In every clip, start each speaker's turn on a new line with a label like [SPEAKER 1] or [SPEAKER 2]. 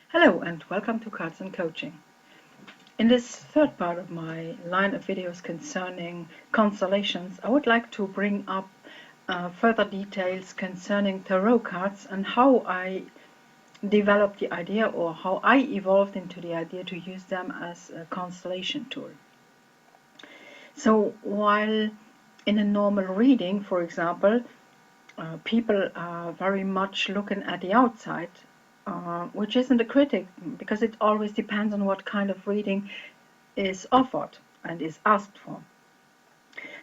[SPEAKER 1] Hello and welcome to Cards and Coaching. In this third part of my line of videos concerning constellations, I would like to bring up further details concerning tarot cards and how I developed the idea or how I evolved into the idea to use them as a constellation tool. So while in a normal reading, for example, people are very much looking at the outside, which isn't a critic because it always depends on what kind of reading is offered and is asked for.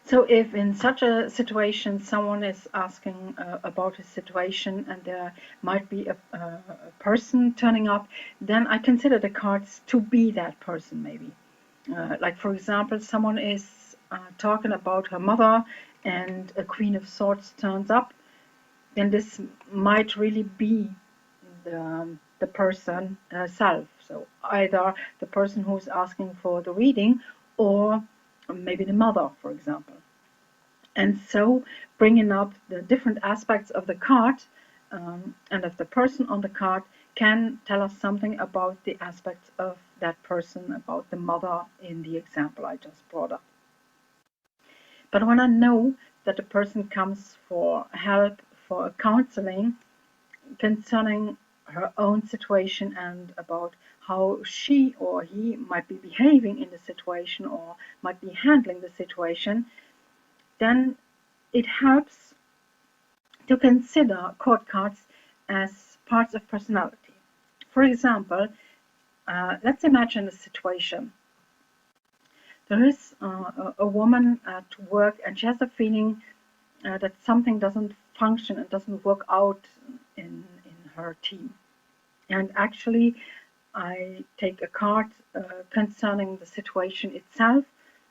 [SPEAKER 1] So if in such a situation someone is asking about a situation and there might be a person turning up, then I consider the cards to be that person maybe. Like for example, someone is talking about her mother and a Queen of Swords turns up, then this might really be the person herself. So either the person who's asking for the reading or maybe the mother, for example. And so bringing up the different aspects of the card and of the person on the card can tell us something about the aspects of that person, about the mother in the example I just brought up. But when I know that the person comes for help, for counseling concerning her own situation and about how she or he might be behaving in the situation or might be handling the situation, then it helps to consider court cards as parts of personality. For example, let's imagine a situation. There is a woman at work and she has a feeling that something doesn't function and doesn't work out in her team. And actually, I take a card concerning the situation itself,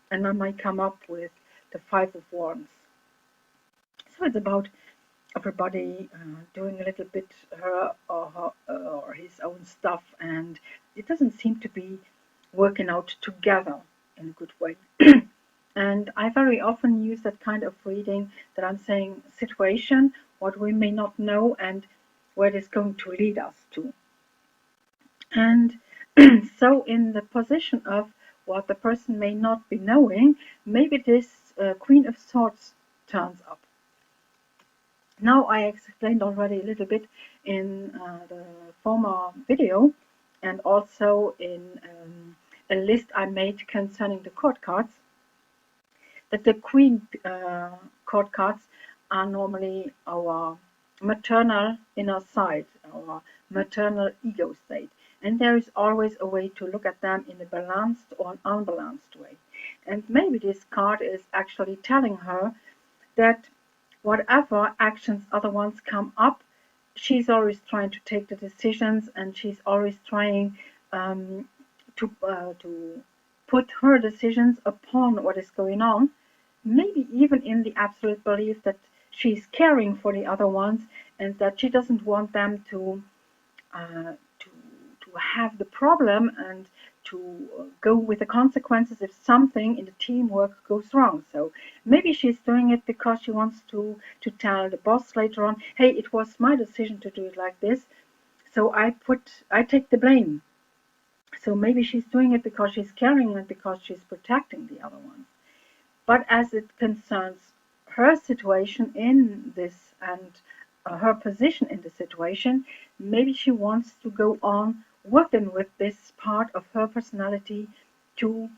[SPEAKER 1] and I might come up with the Five of Wands. So it's about everybody doing a little bit her or his own stuff, and it doesn't seem to be working out together in a good way. And I very often use that kind of reading that I'm saying situation, what we may not know, and where it is going to lead us to. And so, in the position of what the person may not be knowing, maybe this Queen of Swords turns up. Now, I explained already a little bit in the former video and also in a list I made concerning the court cards that the Queen court cards are normally our maternal inner side, our maternal ego state. And there is always a way to look at them in a balanced or an unbalanced way. And maybe this card is actually telling her that whatever actions other ones come up, she's always trying to take the decisions and she's always trying to put her decisions upon what is going on, maybe even in the absolute belief that she's caring for the other ones and that she doesn't want them to uh, to to have the problem and to go with the consequences if something in the teamwork goes wrong. So maybe she's doing it because she wants to tell the boss later on, hey, it was my decision to do it like this, so I take the blame. So maybe she's doing it because she's caring and because she's protecting the other ones. But as it concerns her situation in this and her position in the situation, maybe she wants to go on working with this part of her personality to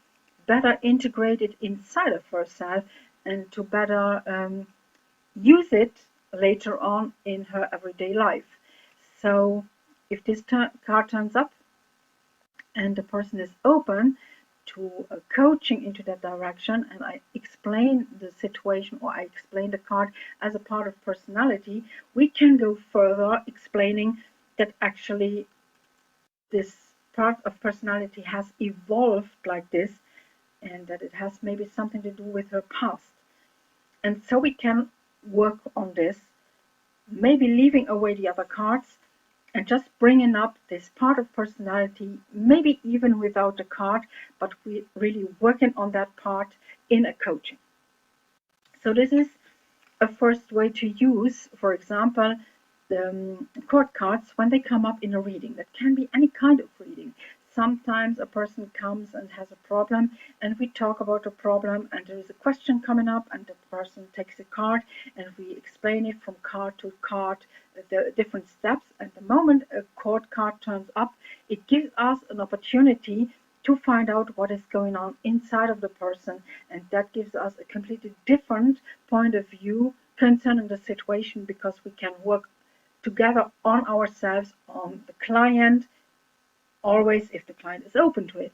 [SPEAKER 1] better integrate it inside of herself and to better use it later on in her everyday life. So if this card turns up and the person is open to coaching into that direction and I explain the situation or I explain the card as a part of personality, we can go further explaining that actually this part of personality has evolved like this and that it has maybe something to do with her past. And so we can work on this, maybe leaving away the other cards and just bringing up this part of personality, maybe even without the card, but we really working on that part in a coaching. So this is a first way to use, for example, the court cards when they come up in a reading. That can be any kind of reading. Sometimes a person comes and has a problem, and we talk about the problem, and there is a question coming up, and the person takes a card, and we explain it from card to card, the different steps. And the moment a court card turns up, it gives us an opportunity to find out what is going on inside of the person, and that gives us a completely different point of view concerning the situation, because we can work together on ourselves, on the client, always if the client is open to it.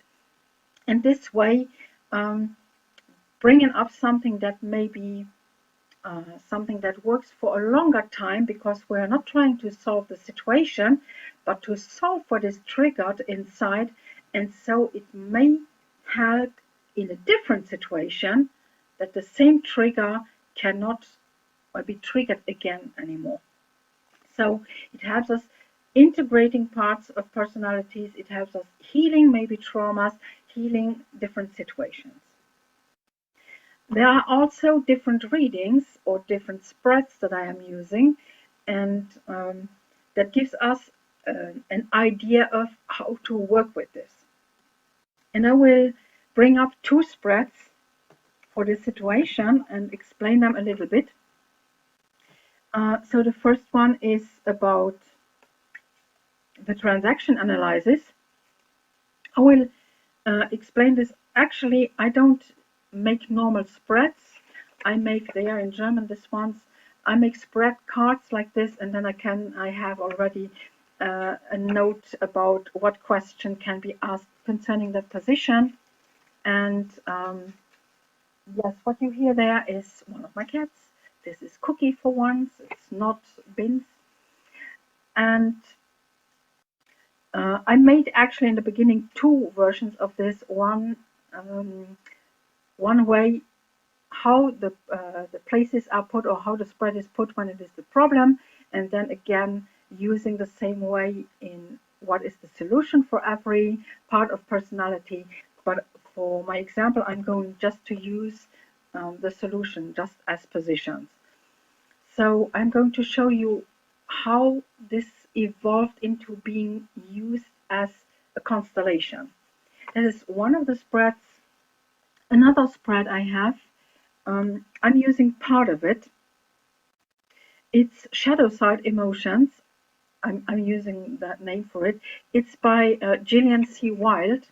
[SPEAKER 1] And this way, bringing up something that may be something that works for a longer time, because we're not trying to solve the situation, but to solve what is triggered inside. And so it may help in a different situation that the same trigger cannot be triggered again anymore. So it helps us integrating parts of personalities. It helps us healing maybe traumas, healing different situations. There are also different readings or different spreads that I am using, and that gives us an idea of how to work with this. And I will bring up two spreads for this situation and explain them a little bit. So the first one is about the transaction analysis. I will explain this. Actually, I don't make normal spreads. I make, they are in German, this ones. I make spread cards like this, and then I have already a note about what question can be asked concerning that position. And yes, what you hear there is one of my cats. This is Cookie for once. It's not Bins. And I made actually in the beginning two versions of this. One way how the places are put, or how the spread is put when it is the problem, and then again using the same way in what is the solution for every part of personality. But for my example, I'm going just to use the solution just as positions. So I'm going to show you how this evolved into being used as a constellation. That is one of the spreads. Another spread I have, I'm using part of it. It's Shadow Side Emotions. I'm using that name for it. It's by Gillian C. Wilde.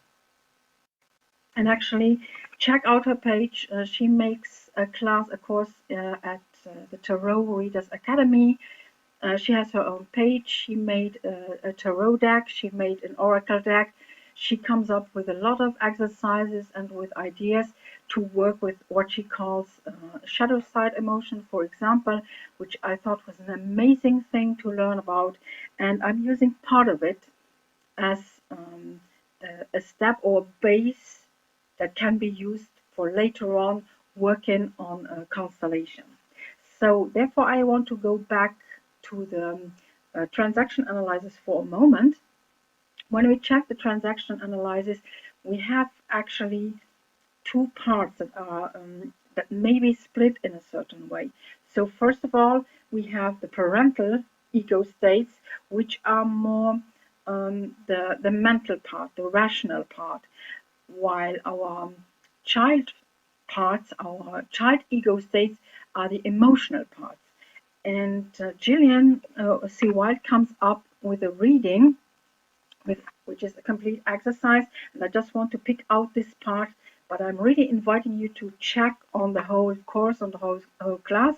[SPEAKER 1] And actually, check out her page. She makes a course at the Tarot Readers Academy. She has her own page. She made a tarot deck. She made an oracle deck. She comes up with a lot of exercises and with ideas to work with what she calls shadow side emotion, for example, which I thought was an amazing thing to learn about. And I'm using part of it as a step or base that can be used for later on working on a constellation. So therefore, I want to go back to the transaction analysis for a moment. When we check the transaction analysis, we have actually two parts that are that may be split in a certain way. So first of all, we have the parental ego states, which are more the mental part, the rational part, while our child parts, our child ego states, are the emotional parts. And Gillian C. Wilde comes up with a reading, which is a complete exercise, and I just want to pick out this part, but I'm really inviting you to check on the whole course, on the whole class.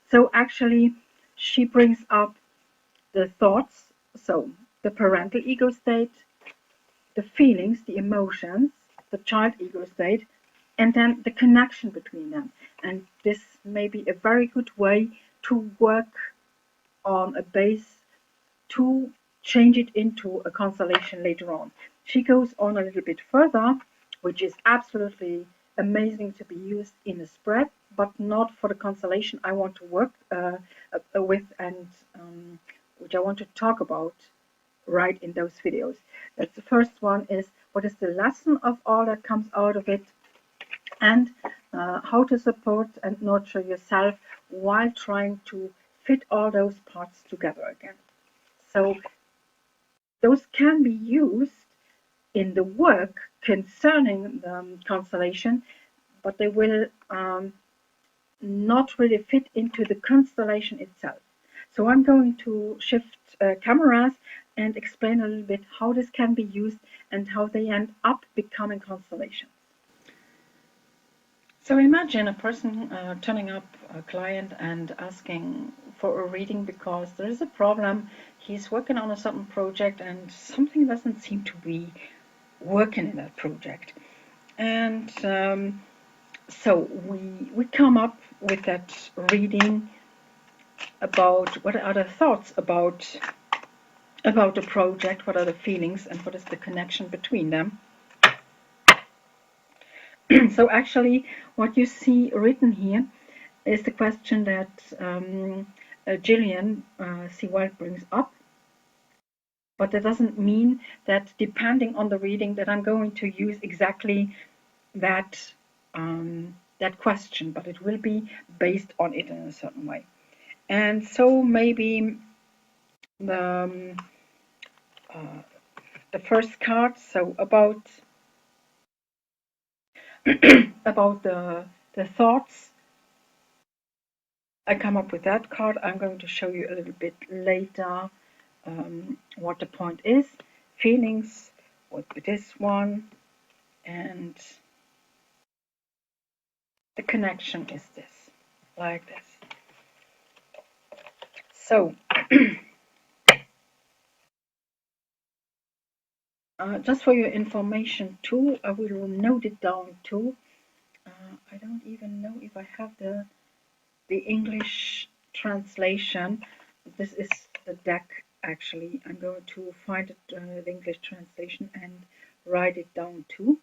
[SPEAKER 1] So actually, she brings up the thoughts, so the parental ego state, the feelings, the emotions, the child ego state, and then the connection between them. And this may be a very good way to work on a base to change it into a constellation later on. She goes on a little bit further, which is absolutely amazing to be used in a spread, but not for the constellation I want to work with, and which I want to talk about right in those videos. That's the first one, is what is the lesson of all that comes out of it, and how to support and nurture yourself while trying to fit all those parts together again. So those can be used in the work concerning the constellation, but they will not really fit into the constellation itself. So I'm going to shift cameras and explain a little bit how this can be used and how they end up becoming constellations. So imagine a person turning up a client and asking for a reading because there is a problem. He's working on a certain project and something doesn't seem to be working in that project. And so we come up with that reading about what are the thoughts about the project, what are the feelings, and what is the connection between them. So actually, what you see written here is the question that Gillian C. Wild brings up. But that doesn't mean that depending on the reading that I'm going to use exactly that that question, but it will be based on it in a certain way. And so maybe the the first card, so about about the thoughts, I come up with that card. I'm going to show you a little bit later what the point is. Feelings would be this one, and the connection is this, like this. So just for your information too, I will note it down too. I don't even know if I have the English translation. This is the deck actually. I'm going to find it, the English translation, and write it down too.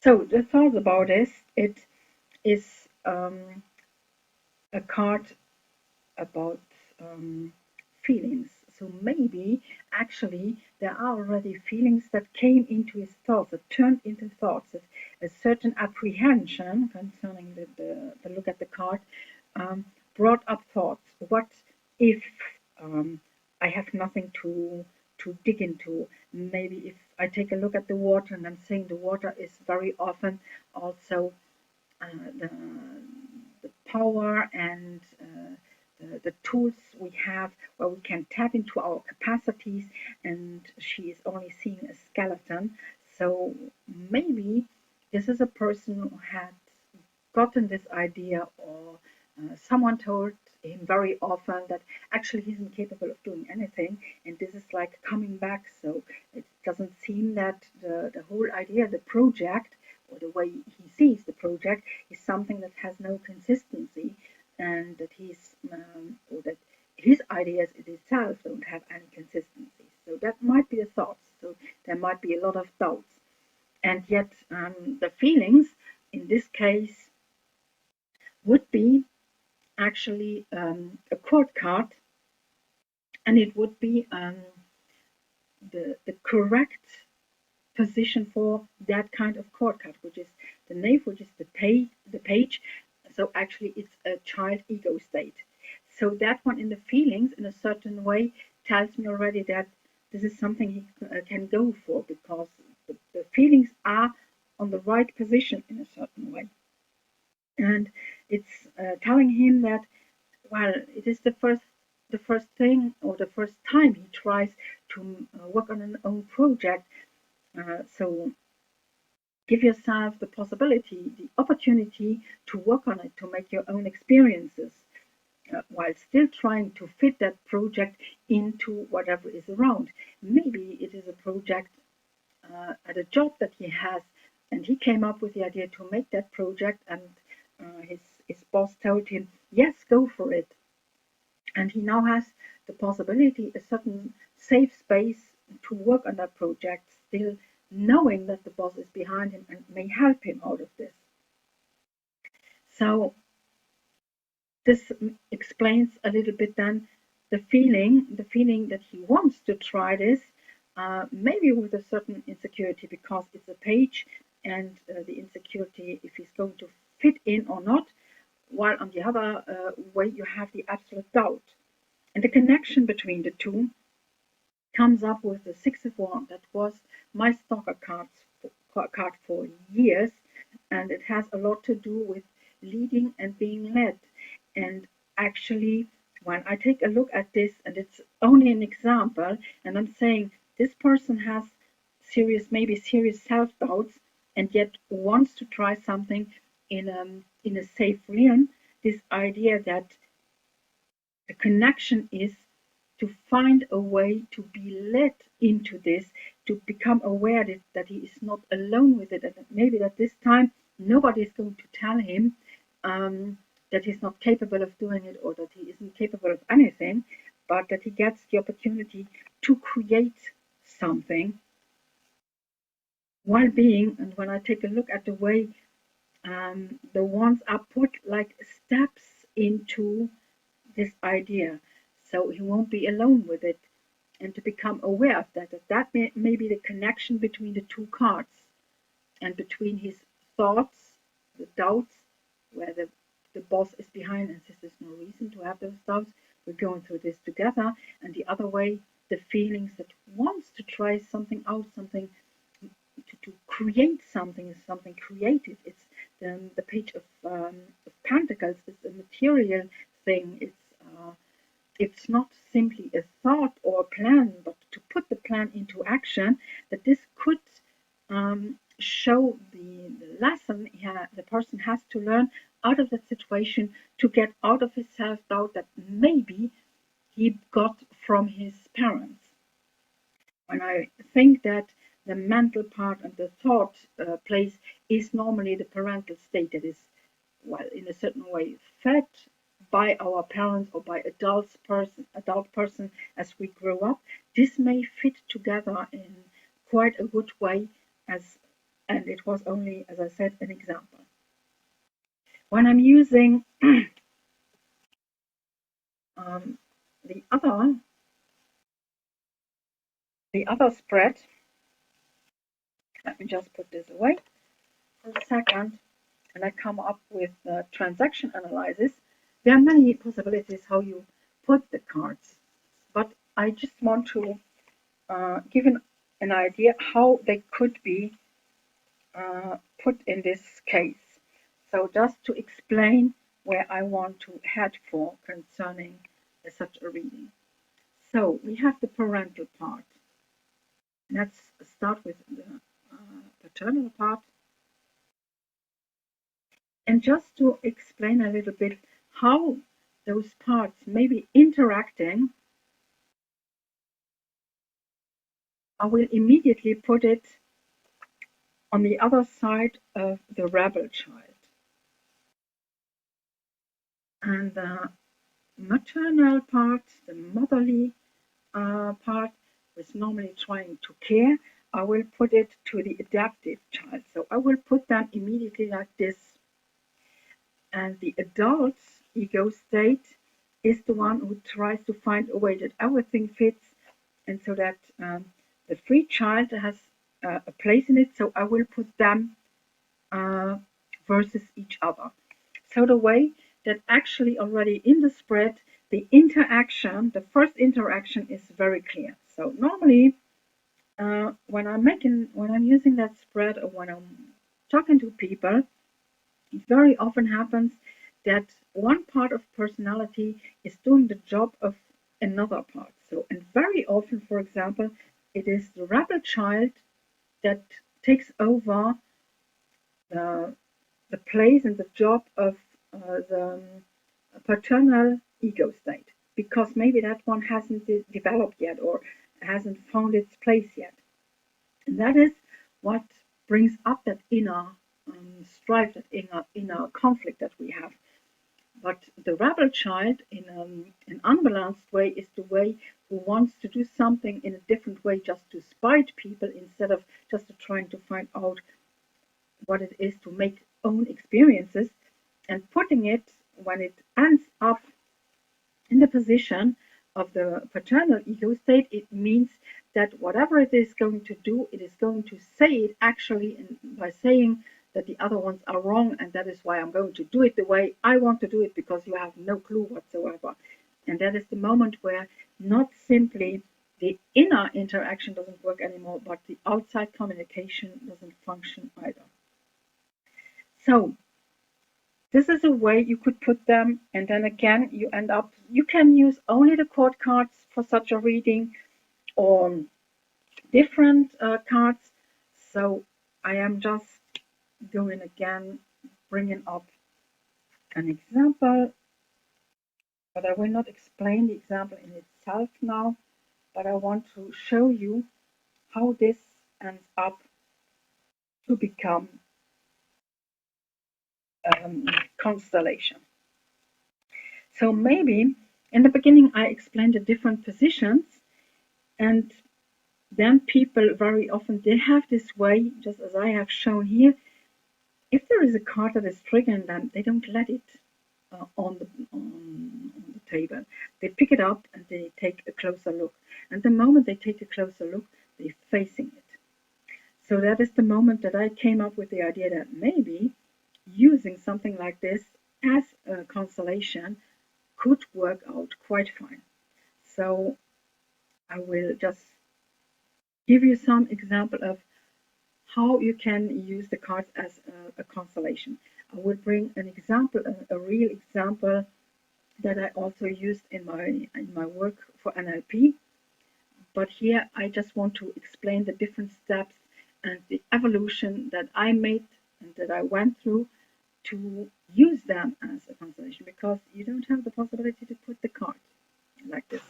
[SPEAKER 1] So the thought about this, it is a card about feelings. So maybe actually there are already feelings that came into his thoughts, that turned into thoughts, that a certain apprehension concerning the look at the card brought up thoughts. What if I have nothing to dig into? Maybe if I take a look at the water, and I'm saying the water is very often also the power and the tools we have where we can tap into our capacities, and she is only seeing a skeleton. So maybe this is a person who had gotten this idea, or someone told him very often that actually he's incapable of doing anything, and this is like coming back. So it doesn't seem that the whole idea, the project, or the way he sees the project, is something that has no consistency, and that or that his ideas in itself don't have any consistency. So that might be the thoughts. So there might be a lot of doubts, and yet the feelings in this case would be actually a court card, and it would be the correct position for that kind of court card, which is the knave, which is the page. So actually it's a child ego state. So that one in the feelings in a certain way tells me already that this is something he can go for, because the feelings are on the right position in a certain way. And it's telling him that, well, it is the first thing, or the first time he tries to work on an own project. So give yourself the possibility, the opportunity to work on it, to make your own experiences, while still trying to fit that project into whatever is around. Maybe it is a project at a job that he has, and he came up with the idea to make that project, and his boss told him, yes, go for it. And he now has the possibility, a certain safe space to work on that project, still knowing that the boss is behind him and may help him out of this. So this explains a little bit then the feeling that he wants to try this, maybe with a certain insecurity, because it's a page, and the insecurity if he's going to fit in or not, while on the other way you have the absolute doubt. And the connection between the two comes up with the Six of Wands. That was my stalker card for years, and it has a lot to do with leading and being led. And actually, when I take a look at this, and it's only an example, and I'm saying this person has serious, maybe serious self-doubts, and yet wants to try something in a safe realm. This idea that the connection is to find a way to be led into this, to become aware that he is not alone with it, and that maybe at this time nobody is going to tell him that he's not capable of doing it or that he isn't capable of anything, but that he gets the opportunity to create something while being. And when I take a look at the way the ones are put like steps into this idea, so he won't be alone with it, and to become aware of that may be the connection between the two cards and between his thoughts, the doubts, where the boss is behind and says there's no reason to have those doubts, we're going through this together, and the other way, the feelings that wants to try something out, something to create something, something creative. It's the page of Pentacles. It's a material thing. It's not simply a thought or a plan, but to put the plan into action. That this could show the lesson the person has to learn out of that situation to get out of his self-doubt that maybe he got from his parents. When I think that the mental part and the thought place is normally the parental state that is, well, in a certain way fed by our parents or by adult person as we grow up. This may fit together in quite a good way, and it was only, as I said, an example. When I'm using um, the other spread, let me just put this away for a second, and I come up with the transaction analysis. There are many possibilities how you put the cards, but I just want to give an idea how they could be put in this case. So just to explain where I want to head for concerning such a reading. So we have the parental part. Let's start with the paternal part. And just to explain a little bit how those parts may be interacting, I will immediately put it on the other side of the rebel child. And the maternal part, the motherly part, was normally trying to care. I will put it to the adaptive child. So I will put them immediately like this. And the adult's ego state is the one who tries to find a way that everything fits, and so that the free child has a place in it. So I will put them versus each other. So the way that actually already in the spread, the interaction, the first interaction is very clear. So normally, when I'm using that spread, or when I'm talking to people, it very often happens that one part of personality is doing the job of another part. So, and very often, for example, it is the rebel child that takes over the, the place and the job of the paternal ego state, because maybe that one hasn't developed yet or hasn't found its place yet. And that is what brings up that inner strife, that inner conflict that we have. But the rebel child, in an unbalanced way, is the way who wants to do something in a different way just to spite people, instead of just trying to find out what it is to make own experiences, and putting it, when it ends up in the position of the paternal ego state, it means that whatever it is going to do, it is going to say it actually by saying that the other ones are wrong, and that is why I'm going to do it the way I want to do it, because you have no clue whatsoever. And that is the moment where not simply the inner interaction doesn't work anymore, but the outside communication doesn't function either. So this is a way you could put them, and then again you end up, you can use only the court cards for such a reading, or different cards. So I am just going again, bringing up an example, but I will not explain the example in itself now, but I want to show you how this ends up to become constellation. So maybe in the beginning I explained the different positions, and then people very often, they have this way, just as I have shown here. If there is a card that is triggering them, they don't let it on the table. They pick it up and they take a closer look. And the moment they take a closer look, they're facing it. So that is the moment that I came up with the idea that maybe using something like this as a constellation could work out quite fine. So I will just give you some example of how you can use the cards as a constellation. I will bring an example, a real example that I also used in my work for NLP. But here I just want to explain the different steps and the evolution that I made and that I went through to use them as a constellation, because you don't have the possibility to put the card like this.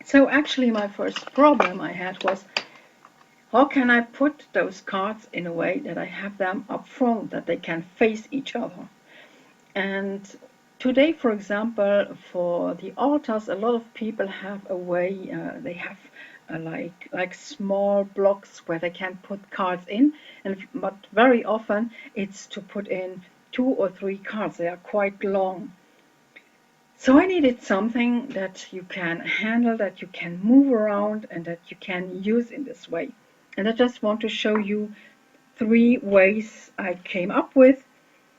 [SPEAKER 1] So actually my first problem I had was, how can I put those cards in a way that I have them up front, that they can face each other? And today, for example, for the altars, a lot of people have a way, they have like small blocks where they can put cards in, but very often it's to put in 2 or 3 cards. They are quite long. So I needed something that you can handle, that you can move around, and that you can use in this way. And I just want to show you 3 ways I came up with.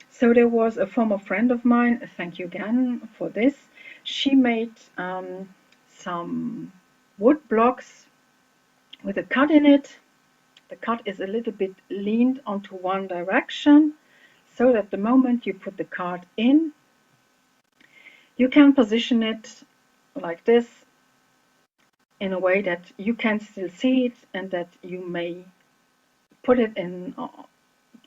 [SPEAKER 1] So there was a former friend of mine, thank you again for this. She made some wood blocks with a cut in it. The cut is a little bit leaned onto one direction, so that the moment you put the card in, you can position it like this in a way that you can still see it, and that you may put it in,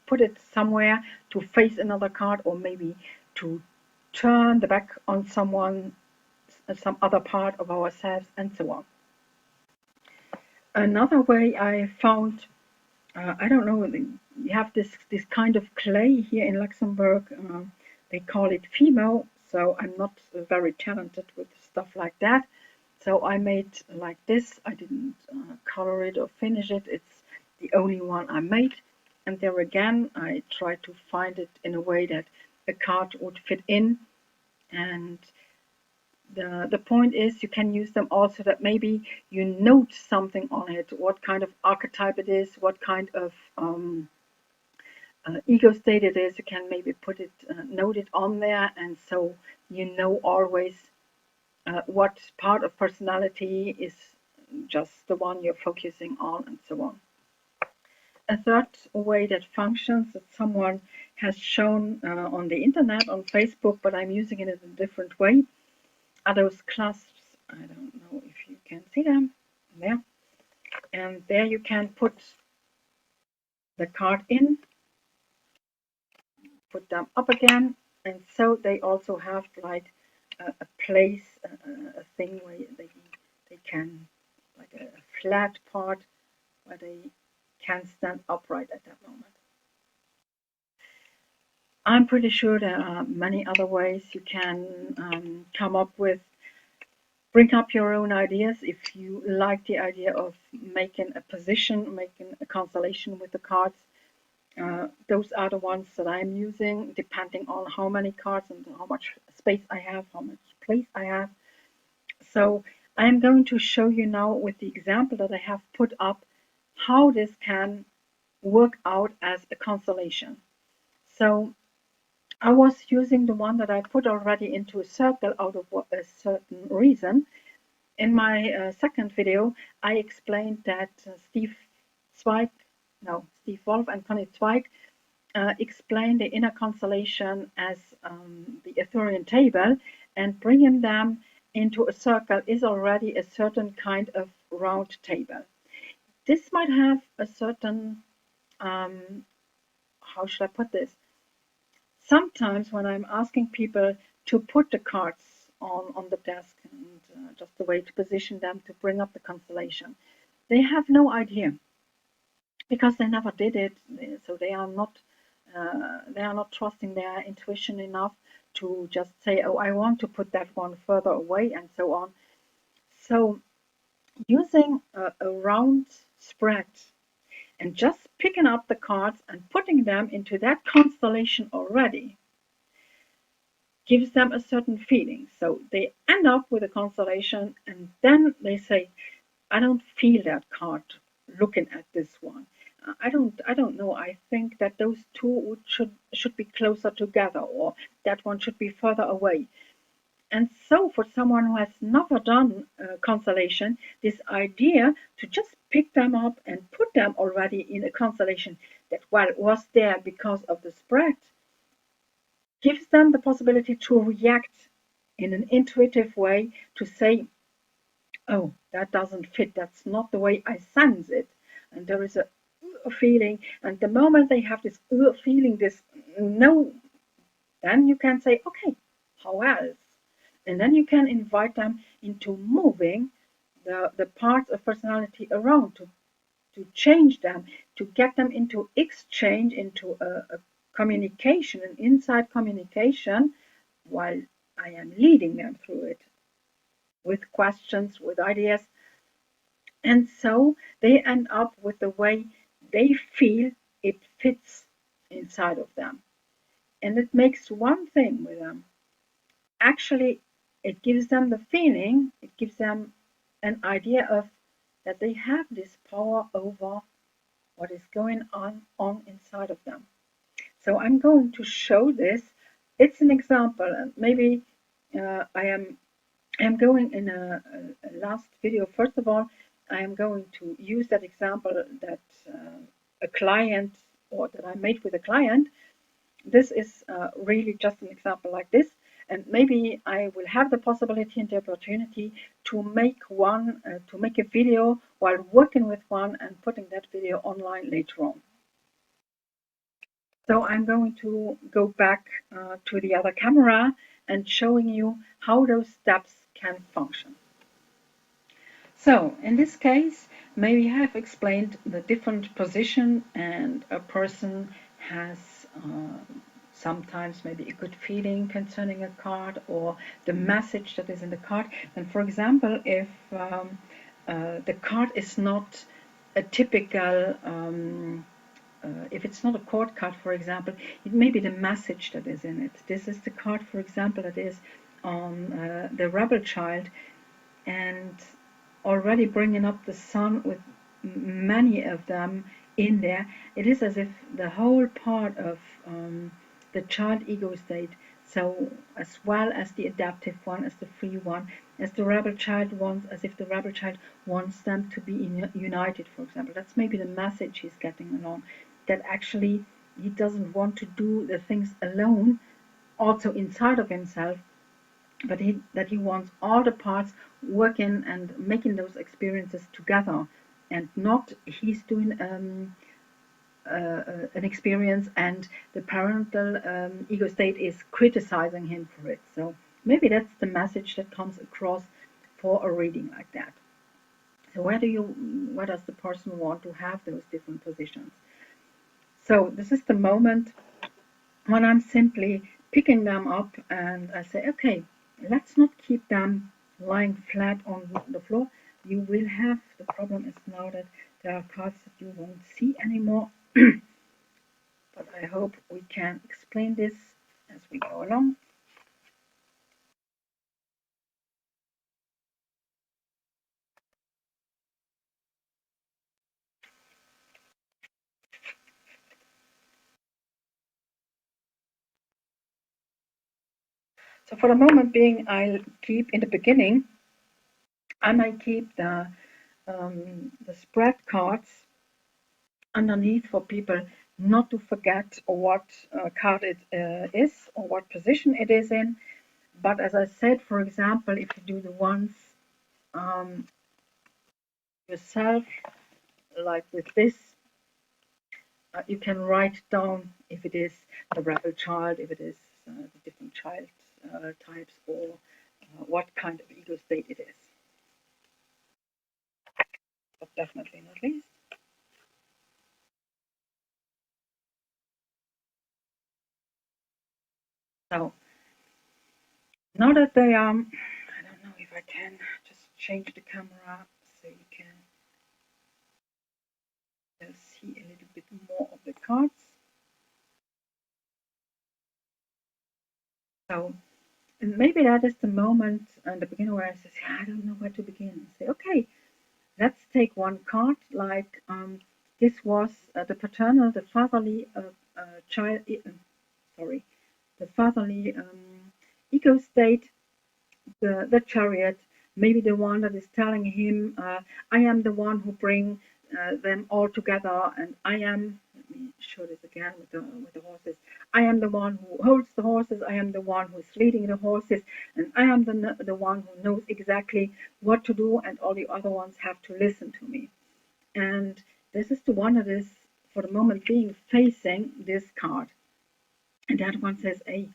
[SPEAKER 1] put it somewhere to face another card, or maybe to turn the back on someone, some other part of ourselves, and so on. Another way I found, I don't know, you have this kind of clay here in Luxembourg. They call it Fimo, so I'm not very talented with stuff like that. So I made like this. I didn't color it or finish it. It's the only one I made. And there again, I tried to find it in a way that a card would fit in. And the point is, you can use them also that maybe you note something on it, what kind of archetype it is, what kind of ego state it is. You can maybe put it, note it on there, and so you know always what part of personality is just the one you're focusing on, and so on. A third way that functions, that someone has shown on the internet, on Facebook, but I'm using it in a different way, are those clasps. I don't know if you can see them there. And there you can put the card in, put them up again, and so they also have like a place, a thing where they can, like a flat part where they can stand upright at that moment. I'm pretty sure there are many other ways you can come up with. Bring up your own ideas if you like the idea of making a position, making a constellation with the cards. Those are the ones that I'm using, depending on how many cards and how much space I have, how much place I have. So I'm going to show you now with the example that I have put up how this can work out as a constellation. So I was using the one that I put already into a circle out of a certain reason. In my second video, I explained that Zweig, Steve Wolf and Connie Zweig explain the inner constellation as the Arthurian table, and bringing them into a circle is already a certain kind of round table. This might have a certain, how should I put this? Sometimes when I'm asking people to put the cards on the desk and just the way to position them to bring up the constellation, they have no idea because they never did it, so they are not trusting their intuition enough to just say, oh, I want to put that one further away and so on. So using a round spread and just picking up the cards and putting them into that constellation already gives them a certain feeling. So they end up with a constellation and then they say, I don't feel that card looking at this one. I don't know. I think that those two should be closer together, or that one should be further away. And so, for someone who has never done constellation, this idea to just pick them up and put them already in a constellation that well was there because of the spread gives them the possibility to react in an intuitive way to say, oh, that doesn't fit. That's not the way I sense it. And there is a feeling. And the moment they have this feeling, this no, then you can say, okay, how else? And then you can invite them into moving the parts of personality around to change them, to get them into exchange, into a communication, an inside communication, while I am leading them through it with questions, with ideas. And so they end up with the way they feel it fits inside of them. And it makes one thing with them. Actually, it gives them the feeling, it gives them an idea of that they have this power over what is going on inside of them. So I'm going to show this. It's an example, and maybe I am going in a last video. First of all, I am going to use that example that a client or that I made with a client. This is really just an example like this, and maybe I will have the possibility and the opportunity to make to make a video while working with one and putting that video online later on. So I'm going to go back to the other camera and showing you how those steps can function. So in this case, maybe I have explained the different position and a person has sometimes maybe a good feeling concerning a card or the message that is in the card. And for example, if the card is not a typical if it's not a court card, for example, it may be the message that is in it. This is the card, for example, that is on the rebel child, and already bringing up the sun with many of them in there. It is as if the whole part of the child ego state, so as well as the adaptive one, as the free one, as the rebel child wants, as if the rebel child wants them to be united, for example. That's maybe the message he's getting along, that actually he doesn't want to do the things alone, also inside of himself, but that he wants all the parts working and making those experiences together, and not he's doing an experience and the parental ego state is criticizing him for it. So maybe that's the message that comes across for a reading like that. So where does the person want to have those different positions? So this is the moment when I'm simply picking them up and I say, okay, let's not keep them lying flat on the floor. You will have, the problem is now that there are cards that you won't see anymore. But I hope we can explain this as we go along. So for the moment being, I'll keep in the beginning, I might keep the spread cards underneath for people not to forget what card it is or what position it is in. But as I said, for example, if you do the ones um, yourself, like with this, you can write down if it is the rebel child, if it is the different child types, or what kind of ego state it is. But definitely not least. So now that they are, I don't know if I can just change the camera so you can see a little bit more of the cards. So and maybe that is the moment in the beginning where I say, I don't know where to begin. Say, okay, let's take one card. Like this was the paternal, the fatherly child. Sorry, the fatherly ego state, the chariot, maybe the one that is telling him, I am the one who bring them all together, and I am, let me show this again with the horses, I am the one who holds the horses, I am the one who's leading the horses, and I am the one who knows exactly what to do, and all the other ones have to listen to me. And this is the one that is, for the moment being, facing this card. And that one says, hey,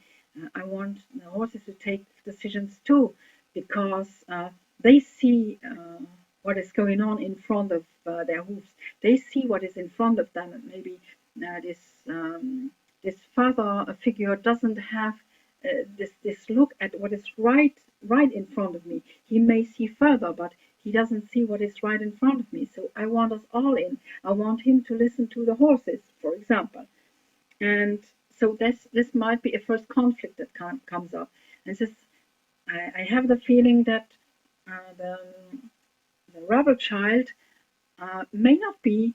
[SPEAKER 1] I want the horses to take decisions too, because they see what is going on in front of their hooves. They see what is in front of them, and maybe this this father figure doesn't have this look at what is right in front of me. He may see further, but he doesn't see what is right in front of me. So I want us all in. I want him to listen to the horses, for example. And so this might be a first conflict that comes up. And this, I have the feeling that uh, the, the rebel child may not be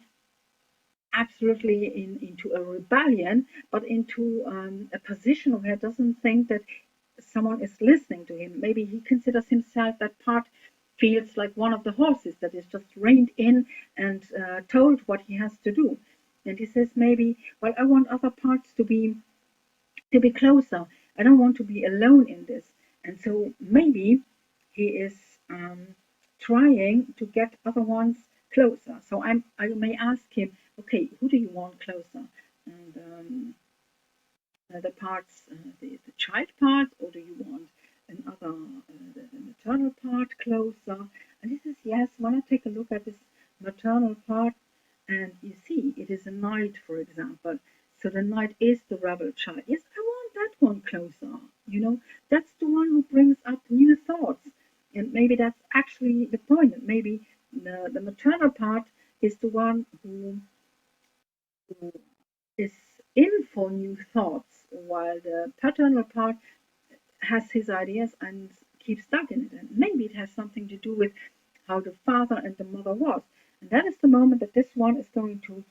[SPEAKER 1] absolutely into a rebellion, but into a position where he doesn't think that someone is listening to him. Maybe he considers himself that part feels like one of the horses that is just reined in and told what he has to do. And he says maybe, well, I want other parts to be closer. I don't want to be alone in this. And so maybe he is trying to get other ones closer. So I may ask him, okay, who do you want closer? And the parts, the child part, or do you want another, the maternal part closer? And he says, yes, when I take a look at this maternal part, and you see, it is a knight, for example. So the knight is the rebel child. Yes, I want that one closer. You know, that's the one who brings up new thoughts. And maybe that's actually the point. And maybe the maternal part is the one who is in for new thoughts, while the paternal part has his ideas and keeps stuck in it. And maybe it has something to do with how the father and the mother was. And that is the moment that this one is going to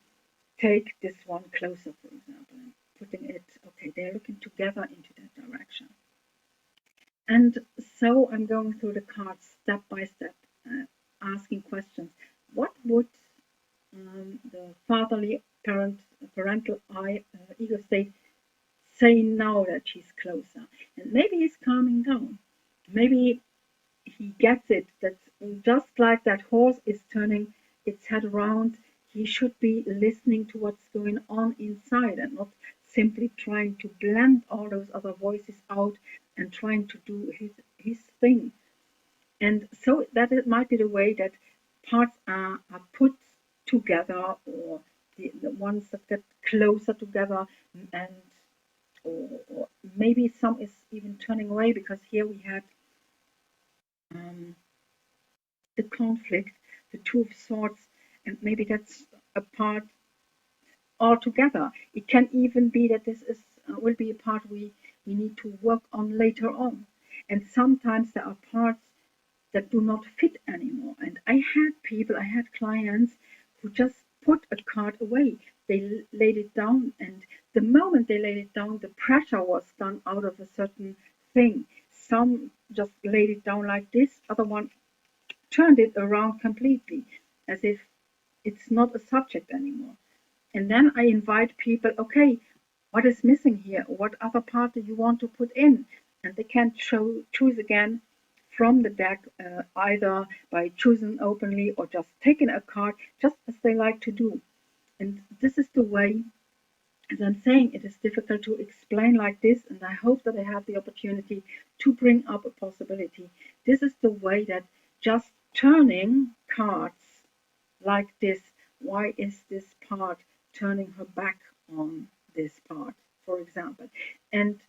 [SPEAKER 1] take this one closer, for example, and putting it, okay, they're looking together into that direction. And so I'm going through the cards step by step, asking questions. What would the fatherly parental ego state say now that she's closer? And maybe he's calming down. Maybe he gets it that just like that horse is turning its head around, he should be listening to what's going on inside and not simply trying to blend all those other voices out and trying to do his thing. And so that it might be the way that parts are put together, or the ones that get closer together, and or maybe some is even turning away, because here we had um, the conflict, the Two of Swords, and maybe that's a part altogether. It can even be that this is will be a part we need to work on later on. And sometimes there are parts that do not fit anymore. And I had clients who just put a card away. They laid it down, and the moment they laid it down, the pressure was gone out of a certain thing. some just laid it down like this, other one turned it around completely, as if it's not a subject anymore. And then I invite people, okay, what is missing here? What other part do you want to put in? And they can choose again from the deck, either by choosing openly or just taking a card, just as they like to do. And this is the way, as I'm saying, it is difficult to explain like this, and I hope that I have the opportunity to bring up a possibility. This is the way that just turning cards like this, why is this part turning her back on this part, for example? And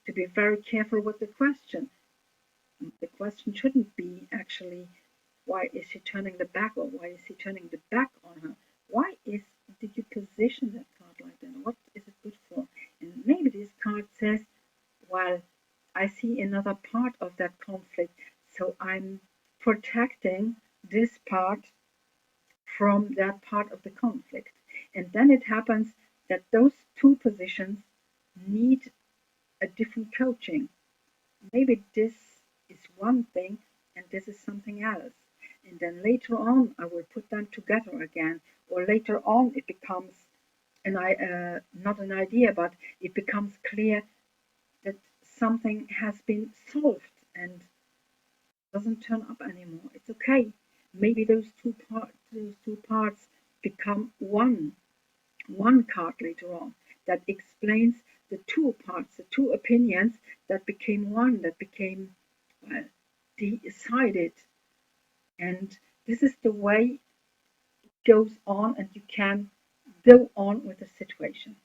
[SPEAKER 1] to be very careful with the question shouldn't be actually, why is she turning the back, or why is he turning the back on her? Why did you position that card like that? What is it good for? And maybe this card says, well, I see another part of that conflict, so I'm protecting this part from that part of the conflict. And then it happens that those two positions need a different coaching. Maybe this is one thing and this is something else. And then later on, I will put them together again. Or later on, it becomes not an idea, but it becomes clear that something has been solved and doesn't turn up anymore. It's okay. Maybe those two parts become one card later on that explains the two parts, the two opinions that became one, that became, well, decided. And this is the way it goes on, and you can go on with the situation.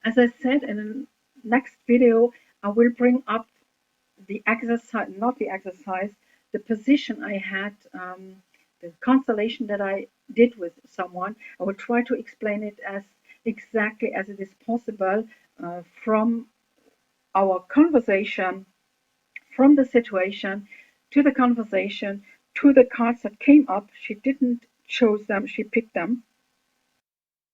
[SPEAKER 1] As I said in the next video, I will bring up the exercise, not the exercise, the position I had, the constellation that I did with someone. I will try to explain it as exactly as it is possible, from our conversation, from the situation to the conversation to the cards that came up. She didn't choose them, she picked them.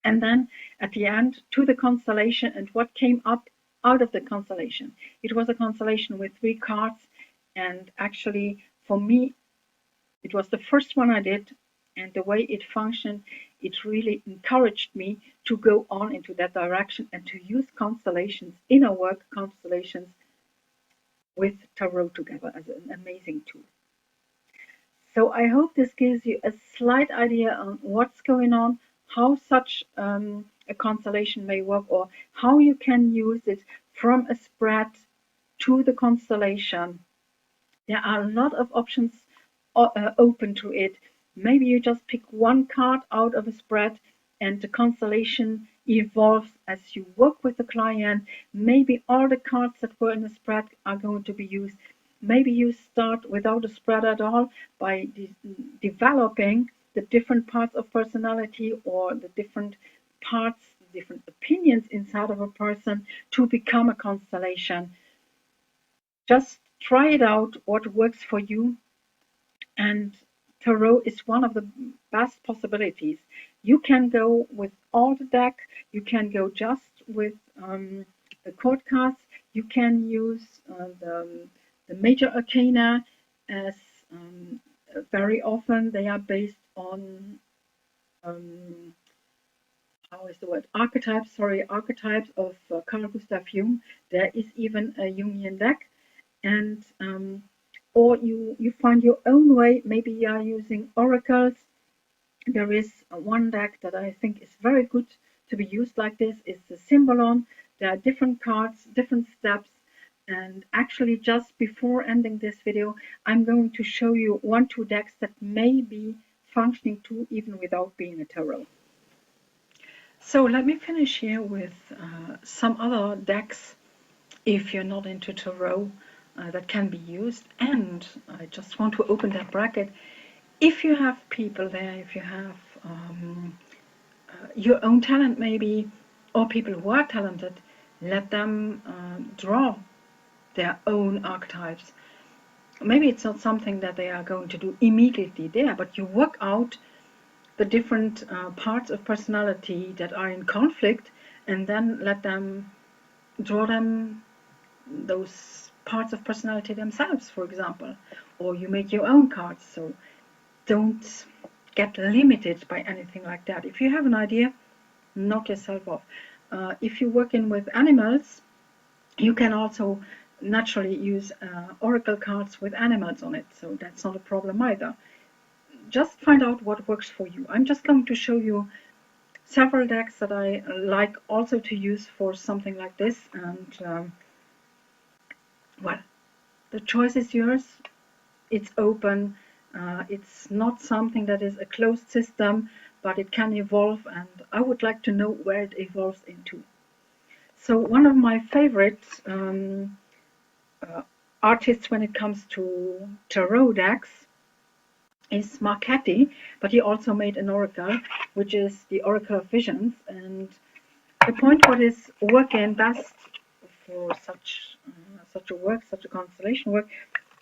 [SPEAKER 1] And then at the end to the constellation and what came up out of the constellation. It was a constellation with 3 cards, and actually for me it was the first one I did, and the way it functioned, it really encouraged me to go on into that direction and to use constellations, inner work constellations, with tarot together as an amazing tool. So I hope this gives you a slight idea on what's going on, how such a constellation may work, or how you can use it from a spread to the constellation. There are a lot of options open to it. Maybe you just pick one card out of a spread and the constellation evolves as you work with the client. Maybe all the cards that were in the spread are going to be used. Maybe you start without a spread at all by developing the different parts of personality, or the different parts, different opinions inside of a person to become a constellation. Just try it out, what works for you. And tarot is one of the best possibilities. You can go with all the deck, you can go just with the court cards, you can use the major arcana, as very often they are based on how is the word, archetypes of Carl Gustav Jung. There is even a Jungian deck, and or you find your own way. Maybe you are using oracles. There is one deck that I think is very good to be used like this. It's the Symbolon. There are different cards, different steps, and actually just before ending this video, I'm going to show you 1-2 decks that may be functioning too, even without being a tarot. So let me finish here with some other decks, if you're not into tarot, that can be used. And I just want to open that bracket. If you have people there, if you have your own talent maybe, or people who are talented, let them draw their own archetypes. Maybe it's not something that they are going to do immediately there, but you work out the different parts of personality that are in conflict, and then let them draw them those parts of personality themselves, for example, or you make your own cards. So don't get limited by anything like that. If you have an idea, knock yourself off. If you're working with animals, you can also naturally use oracle cards with animals on it, so that's not a problem either. Just find out what works for you. I'm just going to show you several decks that I like also to use for something like this, and well, the choice is yours. It's open. It's not something that is a closed system, but it can evolve, and I would like to know where it evolves into. So one of my favorite artists when it comes to tarot decks is Marchetti, but he also made an oracle, which is the Oracle of Visions. And the point what is working best for such a work, such a constellation work,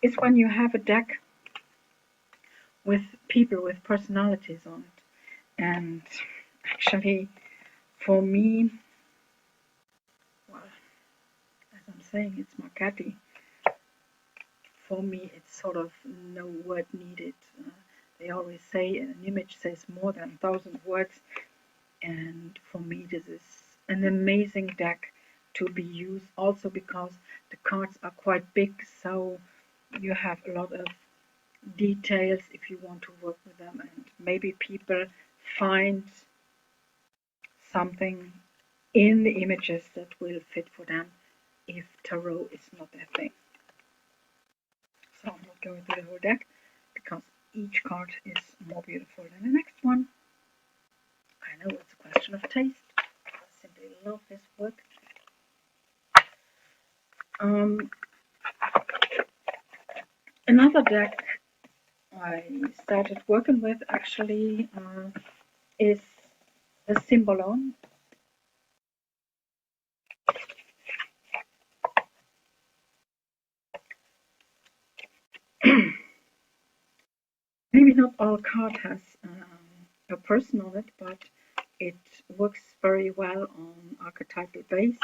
[SPEAKER 1] is when you have a deck with people with personalities on it. And actually, for me, well, as I'm saying, it's Marchetti. For me, it's sort of no word needed. They always say an image says more than 1,000 words, and for me, this is an amazing deck to be used. Also because the cards are quite big, so you have a lot of details if you want to work with them, and maybe people find something in the images that will fit for them if tarot is not their thing. So I'm not going through the whole deck because each card is more beautiful than the next one. I know it's a question of taste. I simply love this work. Another deck I started working with actually is the Symbolon. Maybe not all card has a person on it, but it works very well on archetypal base.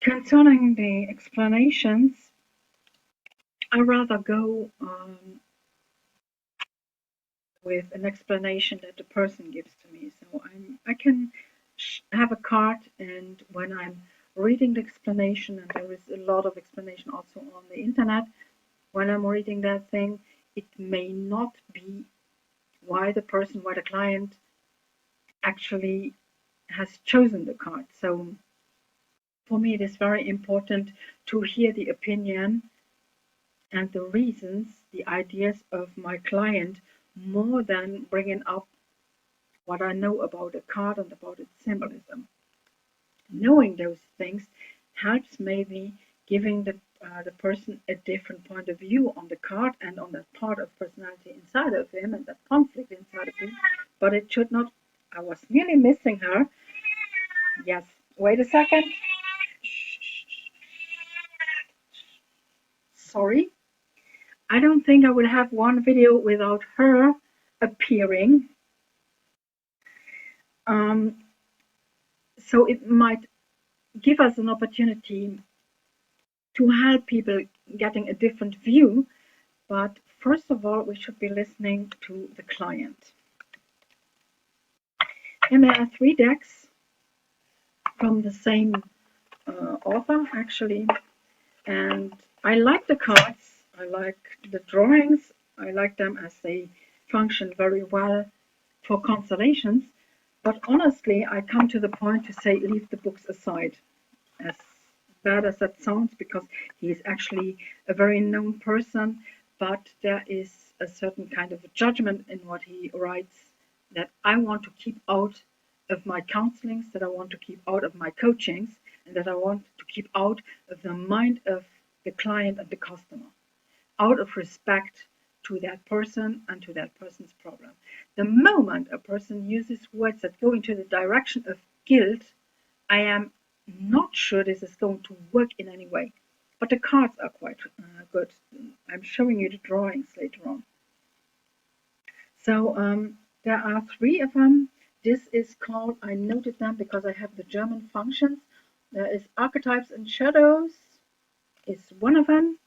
[SPEAKER 1] Concerning the explanations, I rather go with an explanation that the person gives to me. So I can have a card, and when I'm reading the explanation, and there is a lot of explanation also on the internet, when I'm reading that thing, it may not be why the client actually has chosen the card. So for me, it is very important to hear the opinion and the reasons, the ideas of my client, more than bringing up what I know about a card and about its symbolism. Knowing those things helps maybe giving the person a different point of view on the card and on that part of personality inside of him and that conflict inside of him. But it should not. I was nearly missing her. Yes. Wait a second. Sorry. I don't think I will have one video without her appearing. So it might give us an opportunity to help people getting a different view. But first of all, we should be listening to the client. And there are 3 decks from the same author, actually. And I like the cards. I like the drawings. I like them as they function very well for constellations. But honestly, I come to the point to say leave the books aside. As bad as that sounds, because he is actually a very known person, but there is a certain kind of a judgment in what he writes that I want to keep out of my counselings, that I want to keep out of my coachings, and that I want to keep out of the mind of the client and the customer, out of respect to that person and to that person's problem. The moment a person uses words that go into the direction of guilt, I am not sure this is going to work in any way. But the cards are quite good. I'm showing you the drawings later on. So there are 3 of them. This is called, I noted them because I have the German functions. There is Archetypes and Shadows. is one of them.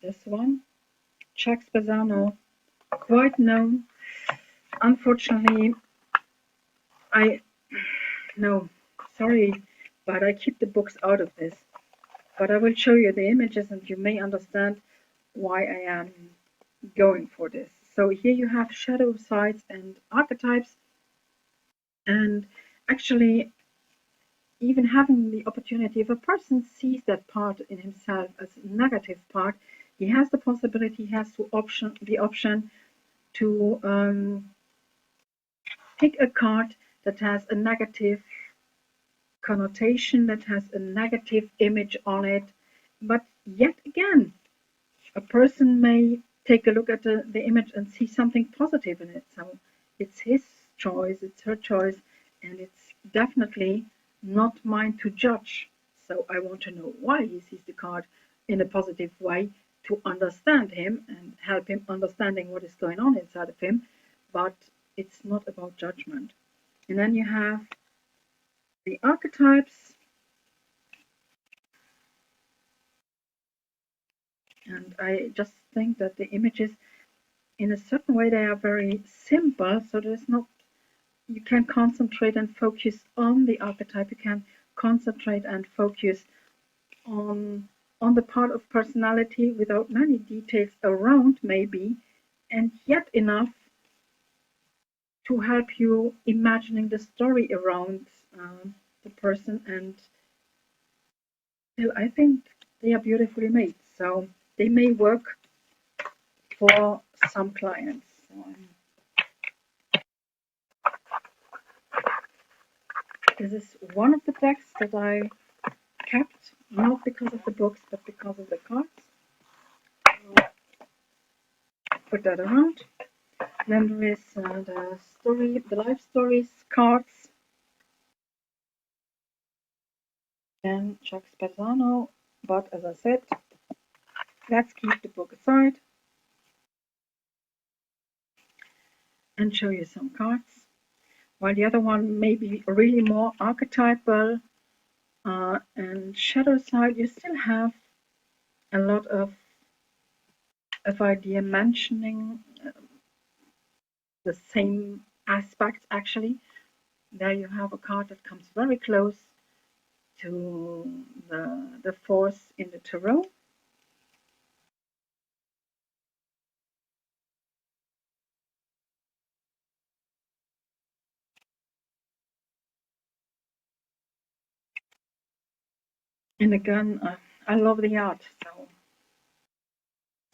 [SPEAKER 1] This one, Chuck Spezzano, quite known. Unfortunately, I no, sorry, but I keep the books out of this. But I will show you the images, and you may understand why I am going for this. So here you have shadow sides and archetypes, and actually even having the opportunity, if a person sees that part in himself as a negative part, he has the possibility, he has the option to pick a card that has a negative connotation, that has a negative image on it. But yet again, a person may take a look at the image and see something positive in it. So it's his choice, it's her choice, and it's definitely not mine to judge. So I want to know why he sees the card in a positive way to understand him and help him understanding what is going on inside of him. But it's not about judgment. And then you have the archetypes, and I just think that the images, in a certain way, they are very simple, so there's not, you can concentrate and focus on the archetype, you can concentrate and focus on the part of personality without many details around maybe, and yet enough to help you imagining the story around the person. And still, I think they are beautifully made, so they may work for some clients. So, this is one of the decks that I kept, not because of the books, but because of the cards. Put that around. Then there is the life stories cards. Then Chuck Spezzano. But as I said, let's keep the book aside and show you some cards. While the other one may be really more archetypal and shadow side, you still have a lot of idea mentioning the same aspects actually. There you have a card that comes very close to the force in the tarot. And again, I love the art. So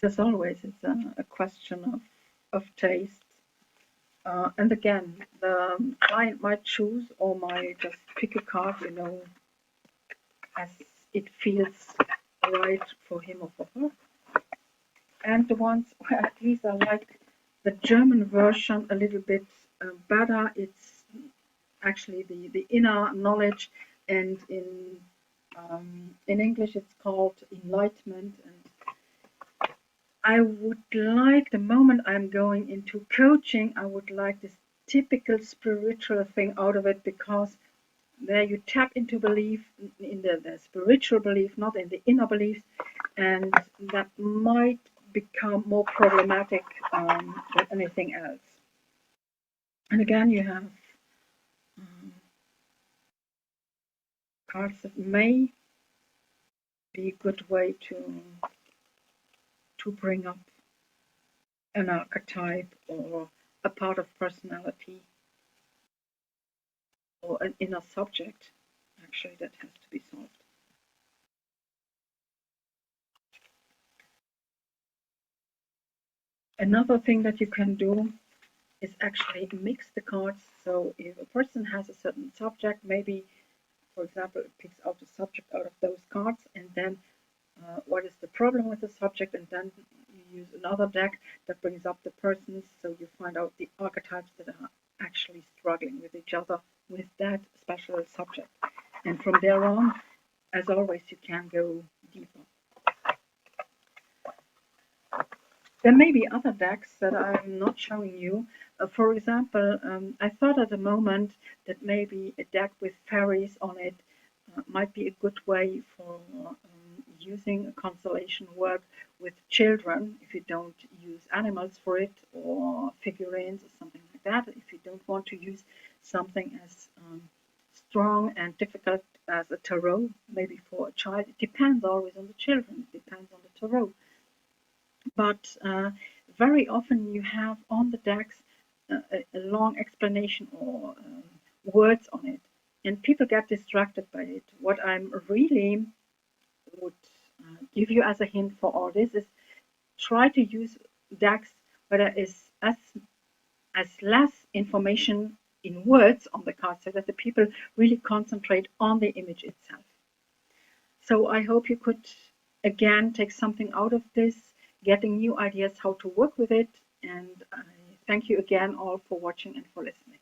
[SPEAKER 1] as always, it's a question of taste. And again, the client might choose or might just pick a card, as it feels right for him or for her. And the ones where at least I like the German version a little bit better. It's actually the inner knowledge, and in English it's called enlightenment. And I would like, the moment I'm going into coaching, I would like this typical spiritual thing out of it, because there you tap into belief, in the spiritual belief, not in the inner beliefs, and that might become more problematic than anything else. And again, you have um, cards that may be a good way to bring up an archetype or a part of personality or an inner subject, actually, that has to be solved. Another thing that you can do is actually mix the cards. So if a person has a certain subject, maybe, for example, it picks out a subject out of those cards, and then what is the problem with the subject, and then you use another deck that brings up the persons, so you find out the archetypes that are actually struggling with each other with that special subject. And from there on, as always, you can go deeper. There may be other decks that I'm not showing you. For example, I thought at the moment that maybe a deck with fairies on it might be a good way for using a constellation work with children, if you don't use animals for it or figurines or something like that, if you don't want to use something as strong and difficult as a tarot, maybe for a child, it depends always on the children, it depends on the tarot. But very often you have on the decks a long explanation or words on it, and people get distracted by it. What I'm really would give you as a hint for all this is try to use decks where there is as less information in words on the card so that the people really concentrate on the image itself. So I hope you could again take something out of this, getting new ideas how to work with it. And I thank you again all for watching and for listening.